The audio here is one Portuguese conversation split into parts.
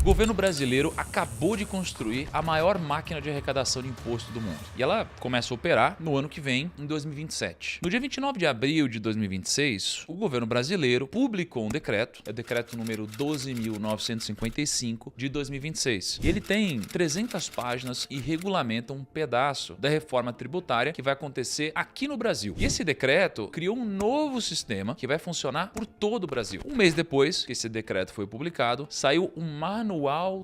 O governo brasileiro acabou de construir a maior máquina de arrecadação de imposto do mundo. E ela começa a operar no ano que vem, em 2027. No dia 29 de abril de 2026, o governo brasileiro publicou um decreto, é o decreto número 12.955 de 2026. E ele tem 300 páginas e regulamenta um pedaço da reforma tributária que vai acontecer aqui no Brasil. E esse decreto criou um novo sistema que vai funcionar por todo o Brasil. Um mês depois que esse decreto foi publicado, saiu um manual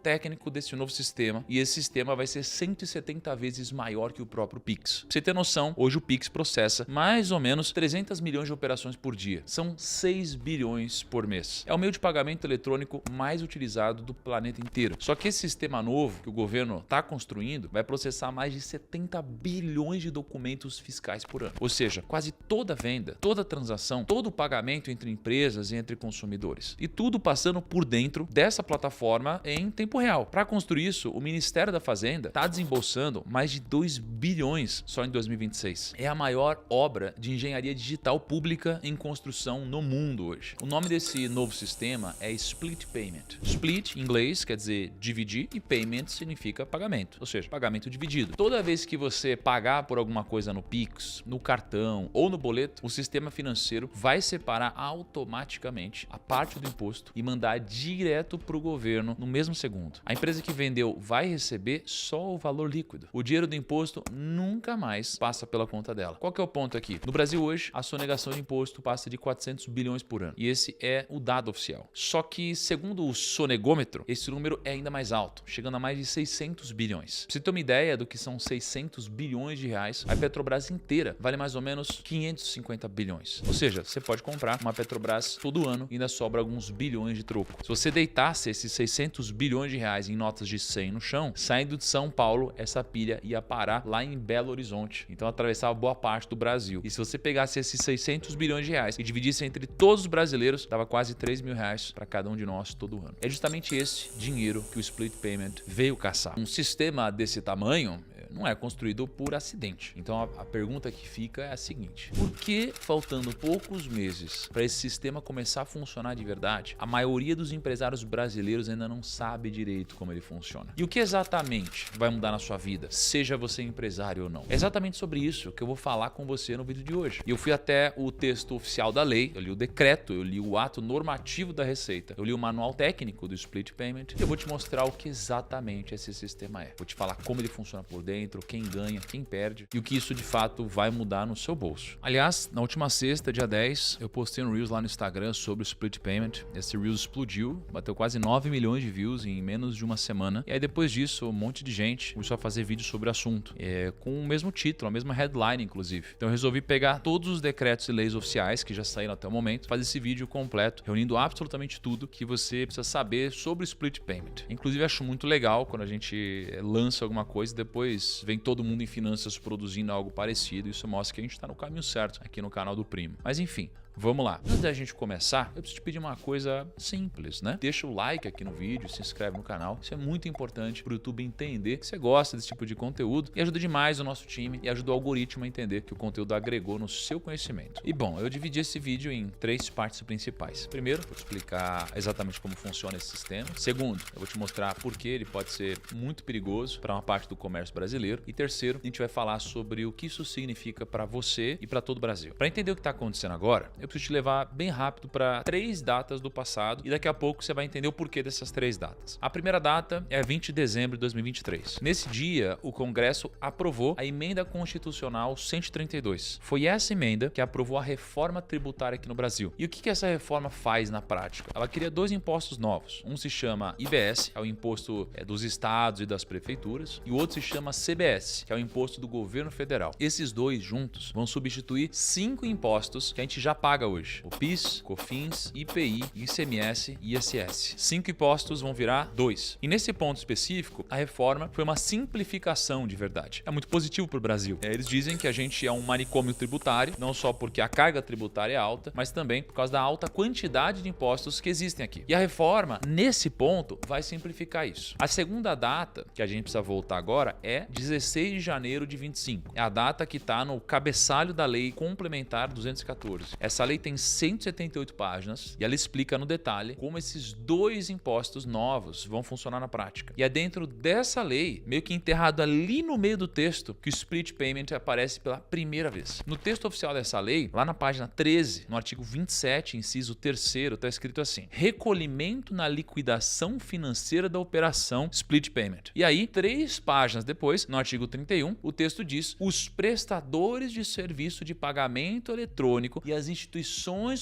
técnico desse novo sistema, e esse sistema vai ser 170 vezes maior que o próprio Pix. Pra você ter noção, hoje o Pix processa mais ou menos 300 milhões de operações por dia. São 6 bilhões por mês. É o meio de pagamento eletrônico mais utilizado do planeta inteiro. Só que esse sistema novo que o governo está construindo vai processar mais de 70 bilhões de documentos fiscais por ano. Ou seja, quase toda venda, toda transação, todo o pagamento entre empresas e entre consumidores. E tudo passando por dentro dessa plataforma em tempo real. Para construir isso, o Ministério da Fazenda está desembolsando mais de 2 bilhões só em 2026. É a maior obra de engenharia digital pública em construção no mundo hoje. O nome desse novo sistema é Split Payment. Split, em inglês, quer dizer dividir, e payment significa pagamento, ou seja, pagamento dividido. Toda vez que você pagar por alguma coisa no Pix, no cartão ou no boleto, o sistema financeiro vai separar automaticamente a parte do imposto e mandar direto para o governo no mesmo segundo. A empresa que vendeu vai receber só o valor líquido. O dinheiro do imposto nunca mais passa pela conta dela. Qual que é o ponto aqui? No Brasil hoje, a sonegação de imposto passa de 400 bilhões por ano. E esse é o dado oficial. Só que, segundo o sonegômetro, esse número é ainda mais alto, chegando a mais de 600 bilhões. Pra você ter uma ideia do que são 600 bilhões de reais, a Petrobras inteira vale mais ou menos 550 bilhões. Ou seja, você pode comprar uma Petrobras todo ano e ainda sobra alguns bilhões de troco. Se você deitasse esses 600 bilhões de reais em notas de 100 no chão, saindo de São Paulo, essa pilha ia parar lá em Belo Horizonte. Então atravessava boa parte do Brasil. E se você pegasse esses 600 bilhões de reais e dividisse entre todos os brasileiros, dava quase 3 mil reais para cada um de nós todo ano. É justamente esse dinheiro que o Split Payment veio caçar. Um sistema desse tamanho não é construído por acidente. Então a pergunta que fica é a seguinte: por que, faltando poucos meses para esse sistema começar a funcionar de verdade, a maioria dos empresários brasileiros ainda não sabe direito como ele funciona? E o que exatamente vai mudar na sua vida, seja você empresário ou não? É exatamente sobre isso que eu vou falar com você no vídeo de hoje. E eu fui até o texto oficial da lei, eu li o decreto, eu li o ato normativo da Receita, eu li o manual técnico do Split Payment, e eu vou te mostrar o que exatamente esse sistema é. Vou te falar como ele funciona por dentro, quem ganha, quem perde e o que isso de fato vai mudar no seu bolso. Aliás, na última sexta, dia 10, eu postei um Reels lá no Instagram sobre o Split Payment. Esse Reels explodiu, bateu quase 9 milhões de views em menos de uma semana. E aí depois disso, um monte de gente começou a fazer vídeos sobre o assunto, com o mesmo título, a mesma headline inclusive. Então eu resolvi pegar todos os decretos e leis oficiais que já saíram até o momento, fazer esse vídeo completo, reunindo absolutamente tudo que você precisa saber sobre o Split Payment. Inclusive acho muito legal quando a gente lança alguma coisa e depois vem todo mundo em finanças produzindo algo parecido. Isso mostra que a gente está no caminho certo aqui no canal do Primo. Mas enfim, vamos lá. Antes da gente começar, eu preciso te pedir uma coisa simples, né? Deixa o like aqui no vídeo, se inscreve no canal. Isso é muito importante para o YouTube entender que você gosta desse tipo de conteúdo e ajuda demais o nosso time e ajuda o algoritmo a entender que o conteúdo agregou no seu conhecimento. E bom, eu dividi esse vídeo em 3 partes principais. Primeiro, vou te explicar exatamente como funciona esse sistema. Segundo, eu vou te mostrar por que ele pode ser muito perigoso para uma parte do comércio brasileiro. E terceiro, a gente vai falar sobre o que isso significa para você e para todo o Brasil. Para entender o que está acontecendo agora, eu preciso te levar bem rápido para 3 datas do passado e daqui a pouco você vai entender o porquê dessas 3 datas. A primeira data é 20 de dezembro de 2023. Nesse dia, o Congresso aprovou a Emenda Constitucional 132. Foi essa emenda que aprovou a reforma tributária aqui no Brasil. E o que essa reforma faz na prática? Ela cria 2 impostos novos. Um se chama IBS, é o imposto dos estados e das prefeituras, e o outro se chama CBS, que é o imposto do governo federal. Esses 2 juntos vão substituir 5 impostos que a gente já paga hoje: o PIS, COFINS, IPI, ICMS e ISS. 5 impostos vão virar 2. E nesse ponto específico, a reforma foi uma simplificação de verdade. É muito positivo para o Brasil. Eles dizem que a gente é um manicômio tributário, não só porque a carga tributária é alta, mas também por causa da alta quantidade de impostos que existem aqui. E a reforma, nesse ponto, vai simplificar isso. A segunda data que a gente precisa voltar agora é 16 de janeiro de 25. É a data que está no cabeçalho da Lei Complementar 214. Essa Essa lei tem 178 páginas e ela explica no detalhe como esses dois impostos novos vão funcionar na prática. E é dentro dessa lei, meio que enterrado ali no meio do texto, que o split payment aparece pela primeira vez. No texto oficial dessa lei, lá na página 13, no artigo 27, inciso 3º, está escrito assim: recolhimento na liquidação financeira da operação split payment. E aí, 3 páginas depois, no artigo 31, o texto diz: os prestadores de serviço de pagamento eletrônico e as instituições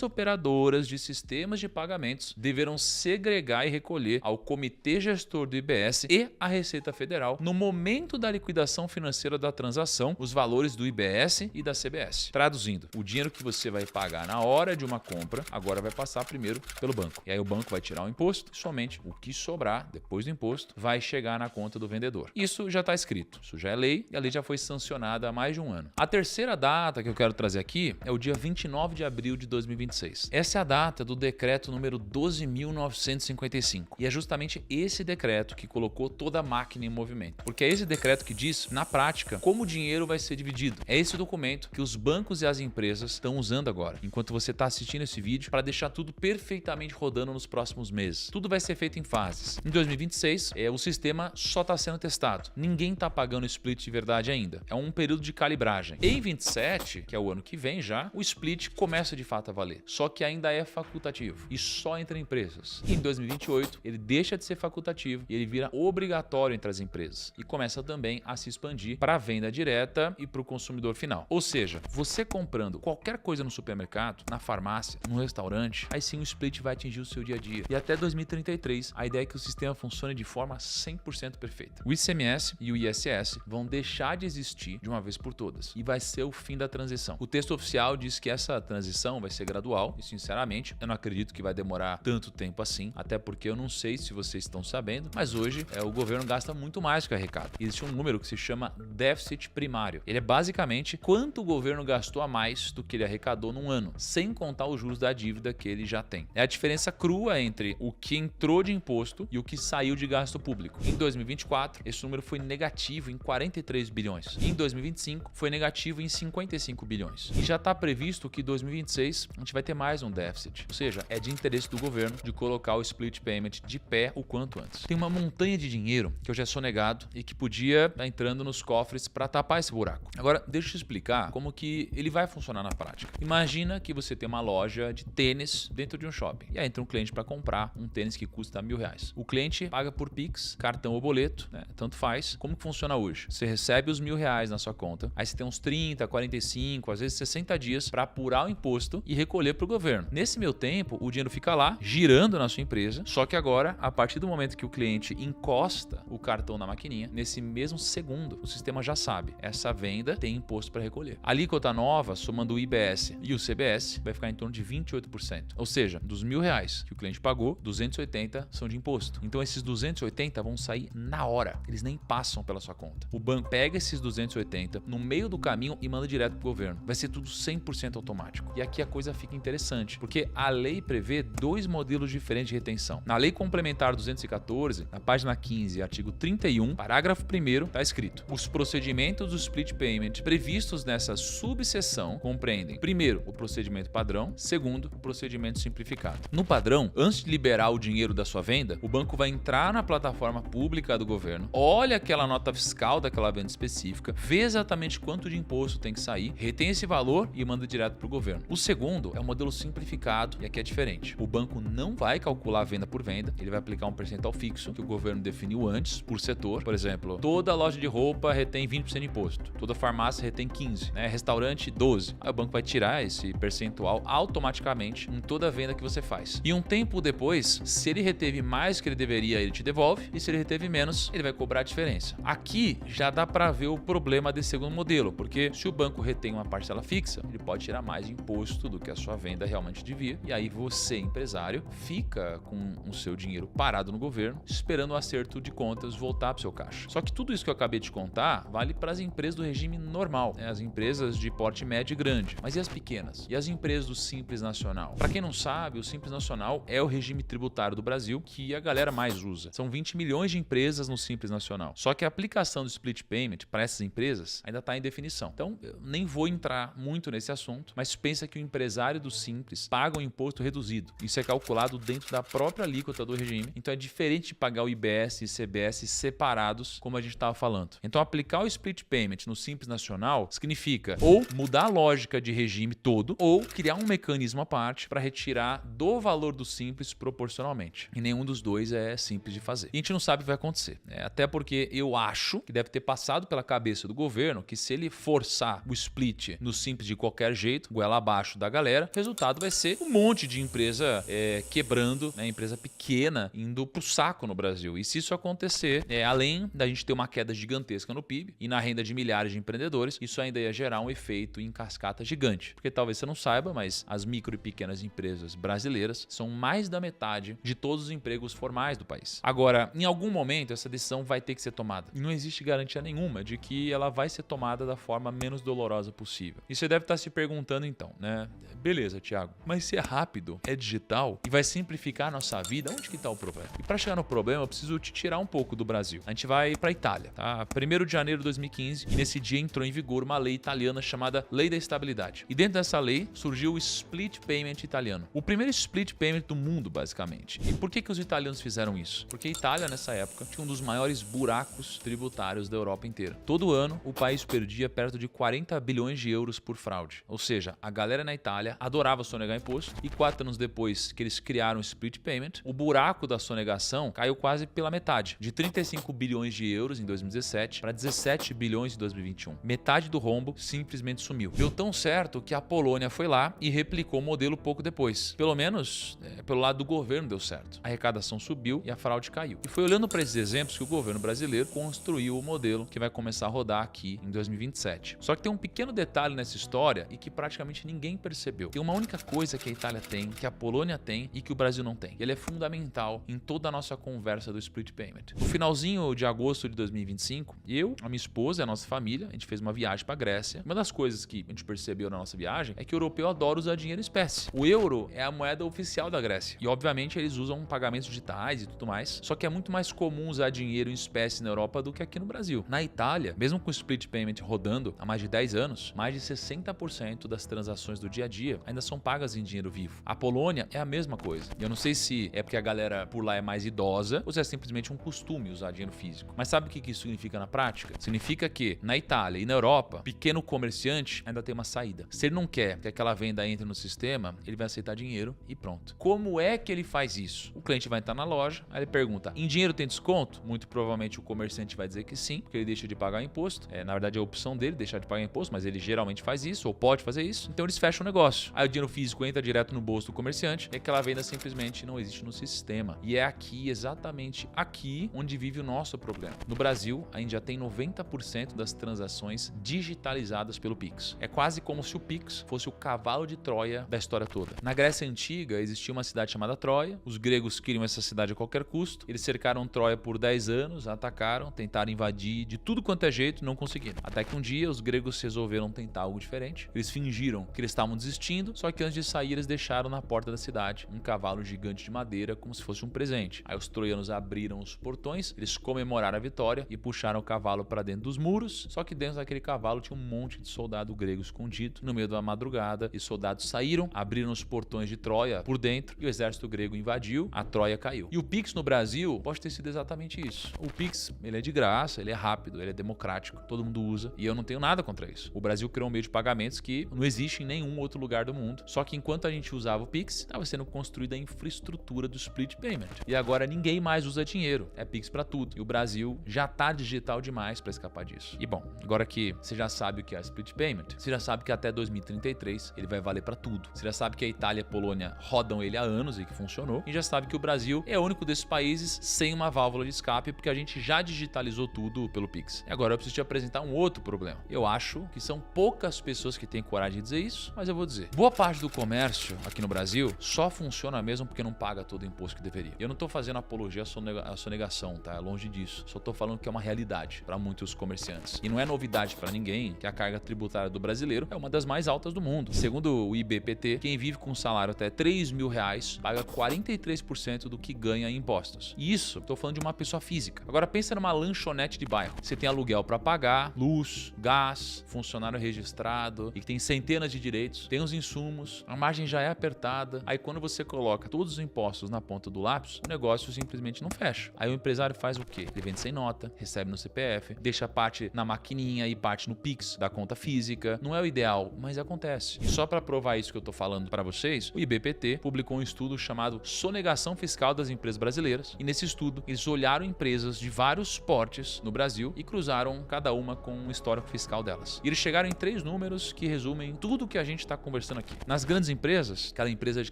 operadoras de sistemas de pagamentos deverão segregar e recolher ao Comitê Gestor do IBS e à Receita Federal, no momento da liquidação financeira da transação, os valores do IBS e da CBS. Traduzindo, o dinheiro que você vai pagar na hora de uma compra agora vai passar primeiro pelo banco. E aí o banco vai tirar o imposto e somente o que sobrar depois do imposto vai chegar na conta do vendedor. Isso já está escrito, isso já é lei e a lei já foi sancionada há mais de um ano. A terceira data que eu quero trazer aqui é o dia 29 de abril de 2026. Essa é a data do decreto número 12.955 e é justamente esse decreto que colocou toda a máquina em movimento, porque é esse decreto que diz, na prática, como o dinheiro vai ser dividido. É esse documento que os bancos e as empresas estão usando agora, enquanto você está assistindo esse vídeo, para deixar tudo perfeitamente rodando nos próximos meses. Tudo vai ser feito em fases. Em 2026, o sistema só está sendo testado. Ninguém está pagando o split de verdade ainda. É um período de calibragem. Em 27, que é o ano que vem já, o split começa de fato a valer. Só que ainda é facultativo e só entre empresas. Em 2028, ele deixa de ser facultativo e ele vira obrigatório entre as empresas e começa também a se expandir para a venda direta e para o consumidor final. Ou seja, você comprando qualquer coisa no supermercado, na farmácia, no restaurante, aí sim o split vai atingir o seu dia a dia. E até 2033, a ideia é que o sistema funcione de forma 100% perfeita. O ICMS e o ISS vão deixar de existir de uma vez por todas e vai ser o fim da transição. O texto oficial diz que essa transição vai ser gradual e, sinceramente, eu não acredito que vai demorar tanto tempo assim, até porque eu não sei se vocês estão sabendo, mas hoje o governo gasta muito mais que arrecada. Existe um número que se chama déficit primário. Ele é basicamente quanto o governo gastou a mais do que ele arrecadou num ano, sem contar os juros da dívida que ele já tem. É a diferença crua entre o que entrou de imposto e o que saiu de gasto público. Em 2024, esse número foi negativo em 43 bilhões. Em 2025, foi negativo em 55 bilhões. E já está previsto que em 2026 a gente vai ter mais um déficit. Ou seja, é de interesse do governo de colocar o split payment de pé o quanto antes. Tem uma montanha de dinheiro que eu já sou negado e que podia estar entrando nos cofres para tapar esse buraco. Agora, deixa eu te explicar como que ele vai funcionar na prática. Imagina que você tem uma loja de tênis dentro de um shopping. E aí entra um cliente para comprar um tênis que custa R$1.000. O cliente paga por Pix, cartão ou boleto, tanto faz. Como que funciona hoje? Você recebe os R$1.000 na sua conta, aí você tem uns 30, 45, às vezes 60 dias para apurar o imposto e recolher para o governo. Nesse meio tempo, o dinheiro fica lá, girando na sua empresa, só que agora, a partir do momento que o cliente encosta o cartão na maquininha, nesse mesmo segundo, o sistema já sabe, essa venda tem imposto para recolher. A alíquota nova, somando o IBS e o CBS, vai ficar em torno de 28%. Ou seja, dos R$1.000 que o cliente pagou, 280 são de imposto. Então esses 280 vão sair na hora, eles nem passam pela sua conta. O banco pega esses 280 no meio do caminho e manda direto pro governo. Vai ser tudo 100% automático. E aqui a coisa fica interessante, porque a lei prevê 2 modelos diferentes de retenção. Na Lei Complementar 214, na página 15, artigo 31, parágrafo 1º, está escrito: os procedimentos do split payment previstos nessa subseção compreendem, primeiro, o procedimento padrão, segundo, o procedimento simplificado. No padrão, antes de liberar o dinheiro da sua venda, o banco vai entrar na plataforma pública do governo, olha aquela nota fiscal daquela venda específica, vê exatamente quanto de imposto tem que sair, retém esse valor e manda direto para o governo. O segundo é o modelo simplificado e aqui é diferente. O banco não vai calcular venda por venda, ele vai aplicar um percentual fixo que o governo definiu antes por setor. Por exemplo, toda loja de roupa retém 20% de imposto, toda farmácia retém 15%, restaurante 12%. Aí o banco vai tirar esse percentual automaticamente em toda a venda que você faz. E um tempo depois, se ele reteve mais que ele deveria, ele te devolve, e se ele reteve menos, ele vai cobrar a diferença. Aqui já dá para ver o problema desse segundo modelo, porque se o banco retém uma parcela fixa, ele pode tirar mais imposto do que a sua venda realmente devia, e aí você, empresário, fica com o seu dinheiro parado no governo, esperando o acerto de contas voltar para o seu caixa. Só que tudo isso que eu acabei de contar vale para as empresas do regime normal, né? As empresas de porte médio e grande. Mas e as pequenas? E as empresas do Simples Nacional? Para quem não sabe, o Simples Nacional é o regime tributário do Brasil que a galera mais usa. São 20 milhões de empresas no Simples Nacional. Só que a aplicação do split payment para essas empresas ainda está em definição. Então, eu nem vou entrar muito nesse assunto, mas pensa que o empresário do Simples paga um imposto reduzido. Isso é calculado dentro da própria alíquota do regime. Então, é diferente de pagar o IBS e ICBS separados, como a gente estava falando. Então, aplicar o split payment no Simples Nacional significa ou mudar a lógica de regime todo ou criar um mecanismo à parte para retirar do valor do Simples proporcionalmente. E nenhum dos dois é simples de fazer. E a gente não sabe o que vai acontecer, né? Até porque eu acho que deve ter passado pela cabeça do governo que se ele forçar o split no Simples de qualquer jeito, goela abaixo da galera, o resultado vai ser um monte de empresa quebrando, né? Empresa pequena indo pro saco no Brasil. E se isso acontecer, além da gente ter uma queda gigantesca no PIB e na renda de milhares de empreendedores, isso ainda ia gerar um efeito em cascata gigante. Porque talvez você não saiba, mas as micro e pequenas empresas brasileiras são mais da metade de todos os empregos formais do país. Agora, em algum momento, essa decisão vai ter que ser tomada. E não existe garantia nenhuma de que ela vai ser tomada da forma menos dolorosa possível. E você deve estar se perguntando então, né? Beleza, Thiago, mas se é rápido, é digital e vai simplificar a nossa vida, onde que está o problema? E para chegar no problema, eu preciso te tirar um pouco do Brasil. A gente vai para a Itália, tá? 1º de janeiro de 2015, e nesse dia entrou em vigor uma lei italiana chamada Lei da Estabilidade. E dentro dessa lei surgiu o split payment italiano. O primeiro split payment do mundo, basicamente. E por que os italianos fizeram isso? Porque a Itália, nessa época, tinha um dos maiores buracos tributários da Europa inteira. Todo ano, o país perdia perto de 40 bilhões de euros por fraude. Ou seja, a galera na Itália adorava sonegar imposto e 4 anos depois que eles criaram o split payment, o buraco da sonegação caiu quase pela metade, de 35 bilhões de euros em 2017 para 17 bilhões em 2021. Metade do rombo simplesmente sumiu. Deu tão certo que a Polônia foi lá e replicou o modelo pouco depois. Pelo menos, pelo lado do governo deu certo. A arrecadação subiu e a fraude caiu. E foi olhando para esses exemplos que o governo brasileiro construiu o modelo que vai começar a rodar aqui em 2027. Só que tem um pequeno detalhe nessa história e que praticamente ninguém percebeu. Tem uma única coisa que a Itália tem, que a Polônia tem e que o Brasil não tem. E ele é fundamental em toda a nossa conversa do split payment. No finalzinho de agosto de 2025, eu, a minha esposa e a nossa família, a gente fez uma viagem para a Grécia. Uma das coisas que a gente percebeu na nossa viagem é que o europeu adora usar dinheiro em espécie. O euro é a moeda oficial da Grécia. E obviamente eles usam pagamentos digitais e tudo mais. Só que é muito mais comum usar dinheiro em espécie na Europa do que aqui no Brasil. Na Itália, mesmo com o split payment rodando há mais de 10 anos, mais de 60% das transações do dia a dia ainda são pagas em dinheiro vivo. A Polônia é a mesma coisa. E eu não sei se é porque a galera por lá é mais idosa ou se é simplesmente um costume usar dinheiro físico. Mas sabe o que isso significa na prática? Significa que na Itália e na Europa, pequeno comerciante ainda tem uma saída. Se ele não quer que aquela venda entre no sistema, ele vai aceitar dinheiro e pronto. Como é que ele faz isso? O cliente vai entrar na loja, aí ele pergunta: em dinheiro tem desconto? Muito provavelmente o comerciante vai dizer que sim, porque ele deixa de pagar imposto. Na verdade é a opção dele deixar de pagar imposto, mas ele geralmente faz isso ou pode fazer isso. Então eles fecham o negócio. Aí o dinheiro físico entra direto no bolso do comerciante e aquela venda simplesmente não existe no sistema. E é aqui, exatamente aqui, onde vive o nosso problema. No Brasil, a gente já tem 90% das transações digitalizadas pelo Pix. É quase como se o Pix fosse o cavalo de Troia da história toda. Na Grécia Antiga existia uma cidade chamada Troia. Os gregos queriam essa cidade a qualquer custo. Eles cercaram Troia por 10 anos, atacaram, tentaram invadir de tudo quanto é jeito, não conseguiram. Até que um dia os gregos resolveram tentar algo diferente. Eles fingiram que eles estavam desistindo, só que antes de sair eles deixaram na porta da cidade um cavalo gigante de madeira como se fosse um presente. Aí os troianos abriram os portões, eles comemoraram a vitória e puxaram o cavalo para dentro dos muros, só que dentro daquele cavalo tinha um monte de soldado grego escondido no meio da madrugada e soldados saíram, abriram os portões de Troia por dentro e o exército grego invadiu, a Troia caiu. E o Pix no Brasil pode ter sido exatamente isso. O Pix, ele é de graça, ele é rápido, ele é democrático, todo mundo usa e eu não tenho nada contra isso. O Brasil criou um meio de pagamentos que não existe em nenhum outro lugar do mundo, só que enquanto a gente usava o Pix, estava sendo construída a infraestrutura do split payment. E agora ninguém mais usa dinheiro, é Pix para tudo. E o Brasil já tá digital demais para escapar disso. E bom, agora que você já sabe o que é split payment, você já sabe que até 2033 ele vai valer para tudo. Você já sabe que a Itália e a Polônia rodam ele há anos e que funcionou. E já sabe que o Brasil é o único desses países sem uma válvula de escape, porque a gente já digitalizou tudo pelo Pix. E agora eu preciso te apresentar um outro problema. Eu acho que são poucas pessoas que têm coragem de dizer isso, mas eu vou dizer. Boa parte do comércio aqui no Brasil só funciona mesmo porque não paga todo o imposto que deveria. Eu não tô fazendo apologia à sonegação, tá? É longe disso. Só tô falando que é uma realidade para muitos comerciantes. E não Não é novidade para ninguém que a carga tributária do brasileiro é uma das mais altas do mundo. Segundo o IBPT, quem vive com um salário até R$3.000 paga 43% do que ganha em impostos. E isso, estou falando de uma pessoa física. Agora pensa numa lanchonete de bairro. Você tem aluguel para pagar, luz, gás, funcionário registrado e que tem centenas de direitos, tem os insumos, a margem já é apertada. Aí quando você coloca todos os impostos na ponta do lápis, o negócio simplesmente não fecha. Aí o empresário faz o quê? Ele vende sem nota, recebe no CPF, deixa parte na maquininha e parte no Pix da conta física. Não é o ideal, mas acontece. E só para provar isso que eu tô falando para vocês, o IBPT publicou um estudo chamado Sonegação Fiscal das Empresas Brasileiras. E nesse estudo, eles olharam empresas de vários portes no Brasil e cruzaram cada uma com um histórico fiscal delas. E eles chegaram em 3 números que resumem tudo o que a gente está conversando aqui. Nas grandes empresas, aquela empresa de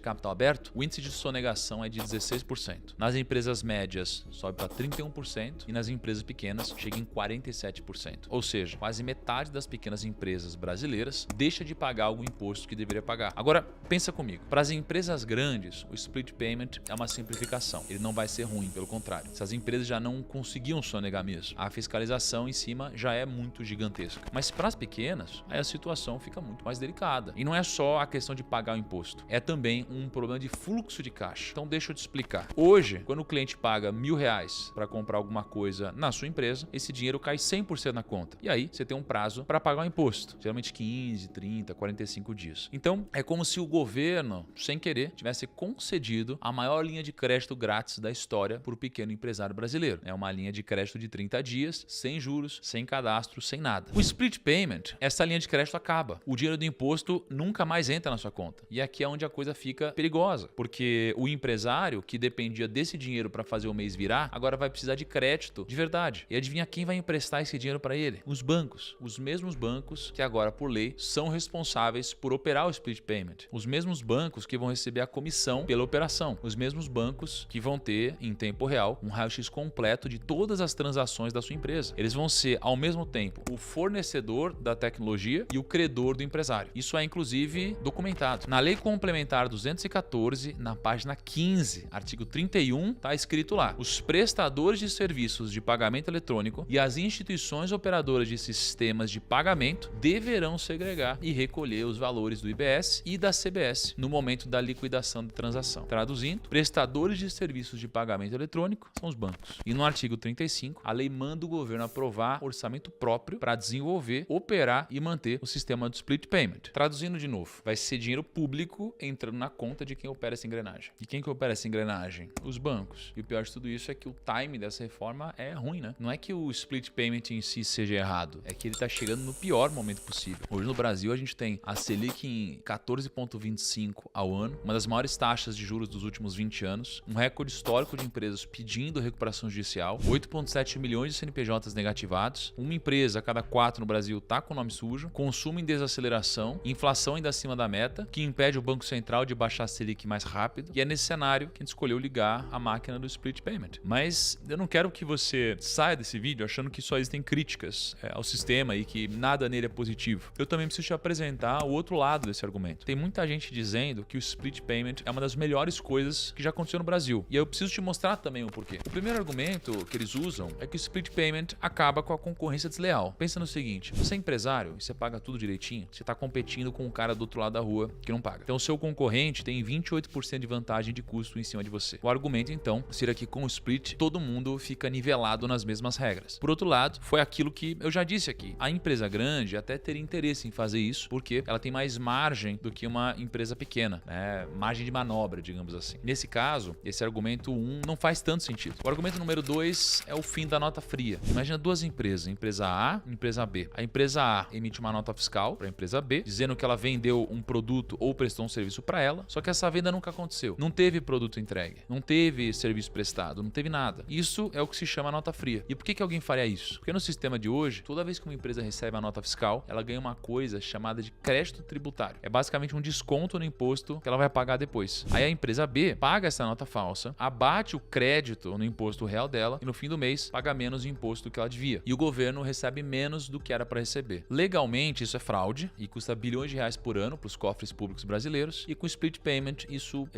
capital aberto, o índice de sonegação é de 16%. Nas empresas médias, sobe para 31% e nas empresas pequenas, chega em 47%. Ou seja, quase metade das pequenas empresas brasileiras deixa de pagar algum imposto que deveria pagar. Agora, pensa comigo. Para as empresas grandes, o split payment é uma simplificação. Ele não vai ser ruim, pelo contrário. Essas empresas já não conseguiam sonegar mesmo. A fiscalização em cima já é muito gigantesca. Mas para as pequenas, aí a situação fica muito mais delicada. E não é só a questão de pagar o imposto. É também um problema de fluxo de caixa. Então deixa eu te explicar. Hoje, quando o cliente paga R$1.000 para comprar alguma coisa na sua empresa, esse dinheiro cai 100% na conta. E aí você tem um prazo para pagar o imposto. Geralmente 15, 30, 45 dias. Então é como se o governo, sem querer, tivesse concedido a maior linha de crédito grátis da história para o pequeno empresário brasileiro. É uma linha de crédito de 30 dias, sem juros, sem cadastro, sem nada. O split payment, essa linha de crédito acaba. O dinheiro do imposto nunca mais entra na sua conta. E aqui é onde a coisa fica perigosa, porque o empresário que dependia desse dinheiro para fazer o mês virar, agora vai precisar de crédito de verdade. E adivinha quem vai emprestar esse dinheiro para ele? Os bancos. Os mesmos bancos que agora, por lei, são responsáveis por operar o split payment. Os mesmos bancos que vão receber a comissão pela operação. Os mesmos bancos que vão ter, em tempo real, um raio-x completo de todas as transações da sua empresa. Eles vão ser, ao mesmo tempo, o fornecedor da tecnologia e o credor do empresário. Isso é, inclusive, documentado. Na Lei Complementar 214, na página 15, artigo 31, está escrito lá: os prestadores de serviços de pagamento eletrônico e as instituições operadoras de sistemas de pagamento deverão segregar e recolher os valores do IBS e da CBS no momento da liquidação da transação. Traduzindo, prestadores de serviços de pagamento eletrônico são os bancos. E no artigo 35, a lei manda o governo aprovar orçamento próprio para desenvolver, operar e manter o sistema do split payment. Traduzindo de novo, vai ser dinheiro público entrando na conta de quem opera essa engrenagem. E quem que opera essa engrenagem? Os bancos. E o pior de tudo isso é que o time dessa reforma é ruim, né? Não é que o split payment em si seja errado, é que ele está chegando no pior momento possível. Hoje no Brasil a gente tem a Selic em 14,25 ao ano, uma das maiores taxas de juros dos últimos 20 anos, um recorde histórico de empresas pedindo recuperação judicial, 8,7 milhões de CNPJs negativados, uma empresa a cada 4 no Brasil está com o nome sujo, consumo em desaceleração, inflação ainda acima da meta, que impede o Banco Central de baixar a Selic mais rápido, e é nesse cenário que a gente escolheu ligar a máquina do split payment. Mas eu não quero que você saia desse vídeo achando que só existem críticas ao sistema e que nada nele é positivo. Eu também preciso te apresentar o outro lado desse argumento. Tem muita gente dizendo que o split payment é uma das melhores coisas que já aconteceu no Brasil. E eu preciso te mostrar também o porquê. O primeiro argumento que eles usam é que o split payment acaba com a concorrência desleal. Pensa no seguinte: você é empresário e você paga tudo direitinho, você está competindo com o cara do outro lado da rua que não paga. Então o seu concorrente tem 28% de vantagem de custo em cima de você. O argumento então seria que com o split todo mundo fica nivelado nas mesmas regras. Por outro lado, foi aquilo que eu já disse aqui. A empresa grande até teria interesse em fazer isso porque ela tem mais margem do que uma empresa pequena, né? Margem de manobra, digamos assim. Nesse caso, esse argumento 1 não faz tanto sentido. O argumento número 2 é o fim da nota fria. Imagina duas empresas, empresa A e empresa B. A empresa A emite uma nota fiscal para a empresa B, dizendo que ela vendeu um produto ou prestou um serviço para ela, só que essa venda nunca aconteceu. Não teve produto entregue, não teve serviço prestado, não teve nada. Isso é o que se chama nota fria. E por que alguém faria isso? Porque no sistema de hoje, toda vez que uma empresa recebe a nota fiscal, ela ganha uma coisa chamada de crédito tributário. É basicamente um desconto no imposto que ela vai pagar depois. Aí a empresa B paga essa nota falsa, abate o crédito no imposto real dela e no fim do mês paga menos imposto do que ela devia. E o governo recebe menos do que era para receber. Legalmente isso é fraude e custa bilhões de reais por ano para os cofres públicos brasileiros, e com split payment isso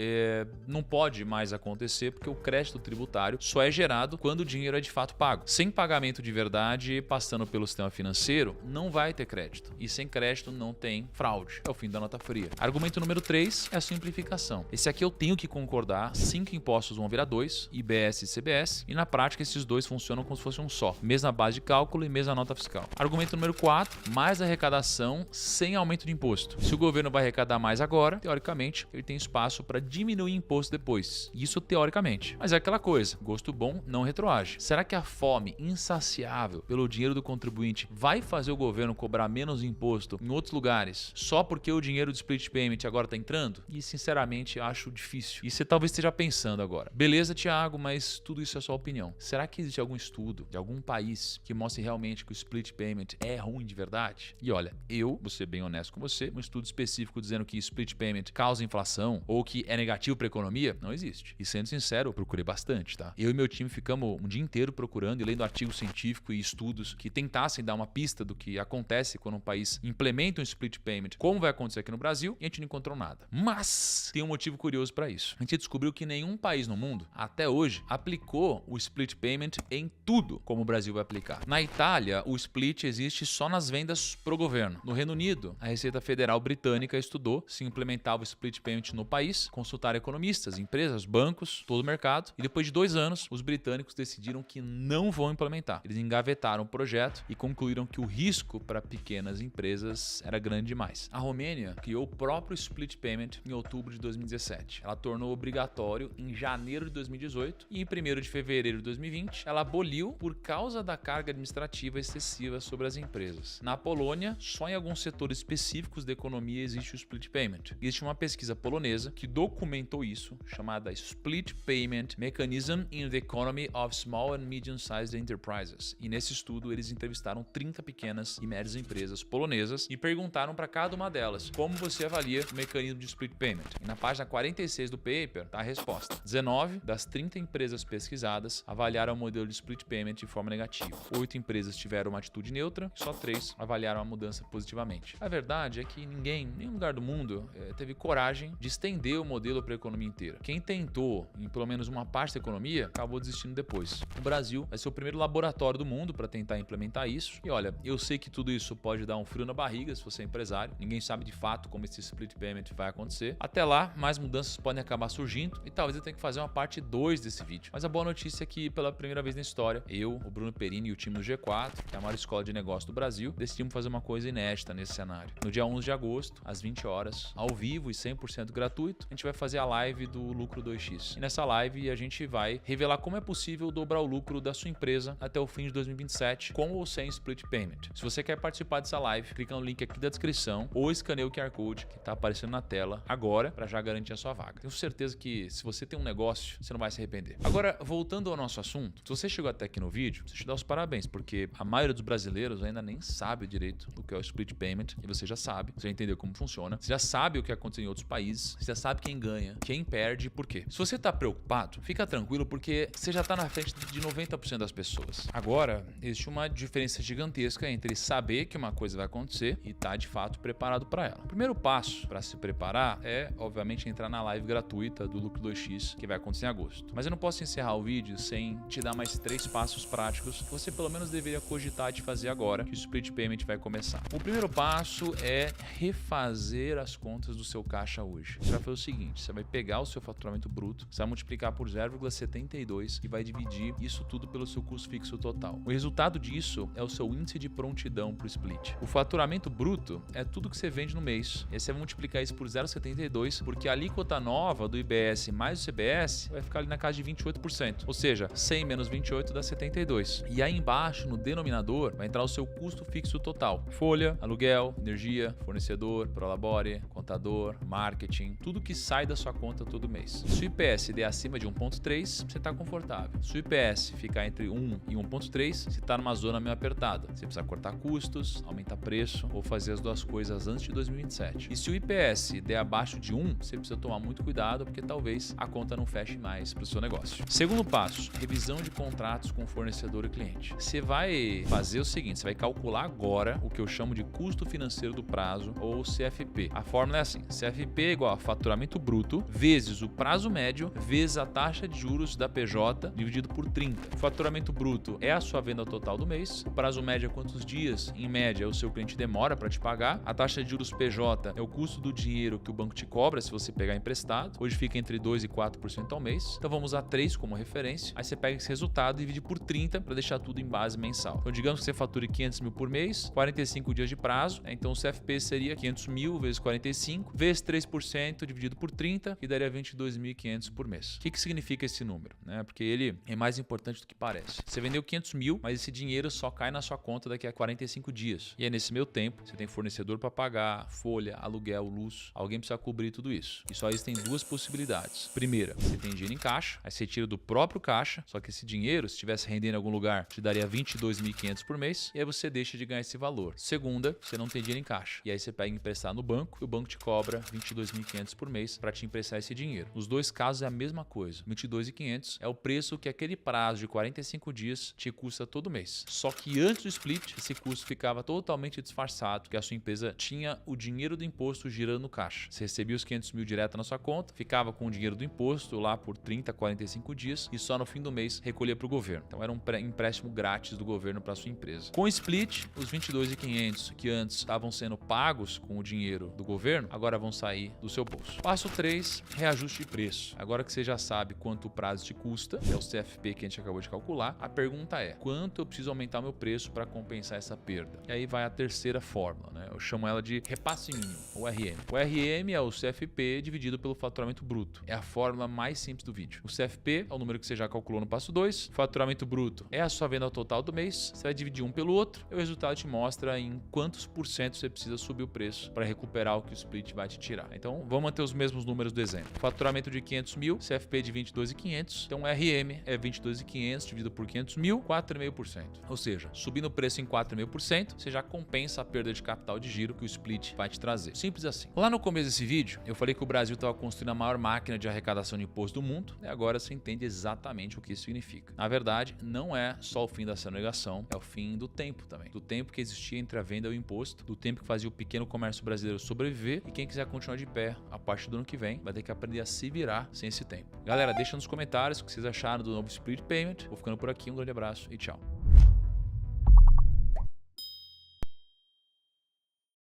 não pode mais acontecer porque o crédito tributário só é gerado quando o dinheiro é de fato pago. Sem pagamento de verdade, passando pelo sistema financeiro, não vai ter crédito. E sem crédito não tem fraude. É o fim da nota fria. Argumento número 3 é a simplificação. Esse aqui eu tenho que concordar, 5 impostos vão virar 2, IBS e CBS, e na prática esses dois funcionam como se fosse um só. Mesma base de cálculo e mesma nota fiscal. Argumento número 4, mais arrecadação sem aumento de imposto. Se o governo vai arrecadar mais agora, teoricamente, ele tem espaço para diminuir imposto depois. Isso teoricamente. Mas é aquela coisa, gosto bom não retroage. Será que a fome insaciável pelo dinheiro do contribuinte vai fazer o governo cobrar menos imposto em outros lugares só porque o dinheiro do split payment agora está entrando? E sinceramente acho difícil. E você talvez esteja pensando agora, beleza, Thiago, mas tudo isso é só opinião. Será que existe algum estudo de algum país que mostre realmente que o split payment é ruim de verdade? E olha, eu vou ser bem honesto com você, um estudo específico dizendo que split payment causa inflação ou que é negativo para a economia, não existe. E sendo sincero, eu procurei bastante, tá? Eu e meu time ficamos um dia inteiro procurando e lendo artigos científicos e estudos que tentassem dar uma pista do que acontece quando um país implementa um split payment, como vai acontecer aqui no Brasil, e a gente não encontrou nada. Mas tem um motivo curioso para isso. A gente descobriu que nenhum país no mundo, até hoje, aplicou o split payment em tudo como o Brasil vai aplicar. Na Itália, o split existe só nas vendas pro governo. No Reino Unido, a Receita Federal Britânica estudou se implementava o split payment no país, consultaram economistas, empresas, bancos, todo o mercado, e depois de 2 anos, os britânicos decidiram que não vão implementar. Eles engavetaram o projeto e concluíram que o risco para pequenas empresas era grande demais. A Romênia criou o próprio split payment em outubro de 2017. Ela tornou obrigatório em janeiro de 2018 e em 1º de fevereiro de 2020 ela aboliu por causa da carga administrativa excessiva sobre as empresas. Na Polônia, só em alguns setores específicos da economia existe o split payment. Existe uma pesquisa polonesa que documentou isso, chamada Split Payment Mechanism in the Economy of Small and Medium-Sized Enterprises. E nesse estudo eles entrevistaram 30 pequenas e médias empresas polonesas e perguntaram para cada uma delas como você avalia o mecanismo de split payment. E na página 46 do paper está a resposta. 19 das 30 empresas pesquisadas avaliaram o modelo de split payment de forma negativa. 8 empresas tiveram uma atitude neutra e só 3 avaliaram a mudança positivamente. A verdade é que ninguém, em nenhum lugar do mundo, teve coragem de estender o modelo para a economia inteira. Quem tentou em pelo menos uma parte da economia acabou desistindo depois. O Brasil vai ser o primeiro laboratório do mundo para tentar implementar isso. E olha, eu sei que tudo isso pode dar um frio na barriga se você é empresário. Ninguém sabe de fato como esse split payment vai acontecer. Até lá, mais mudanças podem acabar surgindo e talvez eu tenha que fazer uma parte 2 desse vídeo. Mas a boa notícia é que pela primeira vez na história, eu, o Bruno Perini e o time do G4, que é a maior escola de negócio do Brasil, decidimos fazer uma coisa inédita nesse cenário. No dia 11 de agosto, às 20 horas, ao vivo e 100% gratuito, a gente vai fazer a live do Lucro 2x. E nessa live a gente vai revelar como é possível dobrar o lucro da sua empresa até o fim de 2027, com ou sem split payment. Se você quer participar dessa live, clica no link aqui da descrição ou escaneia o QR Code que está aparecendo na tela agora para já garantir a sua vaga. Tenho certeza que se você tem um negócio, você não vai se arrepender. Agora, voltando ao nosso assunto, se você chegou até aqui no vídeo, você te dá os parabéns, porque a maioria dos brasileiros ainda nem sabe direito o que é o split payment e você já sabe, você já entendeu como funciona, você já sabe o que acontece em outros países, você já sabe quem ganha, quem perde e por quê. Se você está preocupado, fica tranquilo porque você já está na frente de 90% das pessoas. Agora, existe uma diferença gigantesca entre saber que uma coisa vai acontecer e estar de fato preparado para ela. O primeiro passo para se preparar é, obviamente, entrar na live gratuita do Lucro 2x, que vai acontecer em agosto. Mas eu não posso encerrar o vídeo sem te dar mais 3 passos práticos que você pelo menos deveria cogitar de fazer agora que o split payment vai começar. O primeiro passo é refazer as contas do seu caixa hoje. Você vai fazer o seguinte, você vai pegar o seu faturamento bruto, você vai multiplicar por 0,72 e vai dividir isso tudo pelo seu custo fixo total. O resultado disso é o seu índice de prontidão para o split. O faturamento bruto é tudo que você vende no mês. E você vai multiplicar isso por 0,72 porque a alíquota nova do IBS mais o CBS vai ficar ali na casa de 28%. Ou seja, 100 menos 28 dá 72. E aí embaixo, no denominador, vai entrar o seu custo fixo total. Folha, aluguel, energia, fornecedor, prolabore, contador, marketing, tudo que sai da sua conta todo mês. Se o IPS der acima de 1,3, você está confortável. Se o IPS ficar entre 1 e 1,3, você está numa zona meio apertada. Você precisa cortar custos, aumentar preço ou fazer as duas as coisas antes de 2027. E se o IPS der abaixo de 1, você precisa tomar muito cuidado, porque talvez a conta não feche mais para o seu negócio. Segundo passo, revisão de contratos com fornecedor e cliente. Você vai fazer o seguinte, você vai calcular agora o que eu chamo de custo financeiro do prazo, ou CFP. A fórmula é assim, CFP é igual a faturamento bruto vezes o prazo médio vezes a taxa de juros da PJ dividido por 30. O faturamento bruto é a sua venda total do mês, o prazo médio é quantos dias, em média, o seu cliente demora para te pagar, a taxa de juros PJ é o custo do dinheiro que o banco te cobra se você pegar emprestado, hoje fica entre 2% e 4% ao mês, então vamos usar 3 como referência, aí você pega esse resultado e divide por 30 para deixar tudo em base mensal. Então digamos que você fature 500 mil por mês, 45 dias de prazo, então o CFP seria 500 mil vezes 45, vezes 3% dividido por 30, que daria 22.500 por mês. O que significa esse número? Porque ele é mais importante do que parece. Você vendeu 500 mil, mas esse dinheiro só cai na sua conta daqui a 45 dias. E aí nesse meio tempo, você tem fornecedor para pagar, folha, aluguel, luz, alguém precisa cobrir tudo isso. E só existem duas possibilidades. Primeira, você tem dinheiro em caixa, aí você tira do próprio caixa, só que esse dinheiro, se estivesse rendendo em algum lugar, te daria 22.500 por mês, e aí você deixa de ganhar esse valor. Segunda, você não tem dinheiro em caixa, e aí você pega e emprestar no banco, e o banco te cobra 22.500 por mês para te emprestar esse dinheiro. Nos dois casos é a mesma coisa. 22.500 é o preço que aquele prazo de 45 dias te custa todo mês. Só que antes do split, esse custo ficava totalmente disfarçado, porque a sua empresa tinha o dinheiro do imposto girando no caixa. Você recebia os 500 mil direto na sua conta, ficava com o dinheiro do imposto lá por 30, 45 dias e só no fim do mês recolhia para o governo. Então era um empréstimo grátis do governo para sua empresa. Com o split, os 22.500 que antes estavam sendo pagos com o dinheiro do governo, agora vão sair do seu bolso. Passo 3, reajuste de preço. Agora que você já sabe quanto o prazo te custa, é o CFP que a gente acabou de calcular, a pergunta é, quanto eu preciso aumentar meu preço para compensar essa perda? E aí vai a terceira fórmula, Eu chamo ela de repasse mínimo, o RM. O RM é o CFP dividido pelo faturamento bruto. É a fórmula mais simples do vídeo. O CFP é o número que você já calculou no passo 2, faturamento bruto é a sua venda total do mês, você vai dividir um pelo outro e o resultado te mostra em quantos por cento você precisa subir o preço para recuperar o que o split vai te tirar. Então vamos manter os mesmos números do exemplo. Faturamento de 500 mil, CFP de 22.500, então o RM é 22.500 dividido por 500 mil, 4,5%. Ou seja, subindo o preço em 4,5%, você já compensa a perda de capital de giro que o split vai te trazer. Simples assim. Lá no começo desse vídeo, eu falei que o Brasil estava construindo a maior máquina de arrecadação de imposto do mundo, e agora você entende exatamente o que isso significa. Na verdade, não é só o fim da sonegação, é o fim do tempo também. Do tempo que existia entre a venda e o imposto, do tempo que fazia o pequeno comércio brasileiro sobreviver, e quem quiser continuar de pé a partir do ano que vem, vai ter que aprender a se virar sem esse tempo. Galera, deixa nos comentários o que vocês acharam do novo Split Payment. Vou ficando por aqui, um grande abraço e tchau.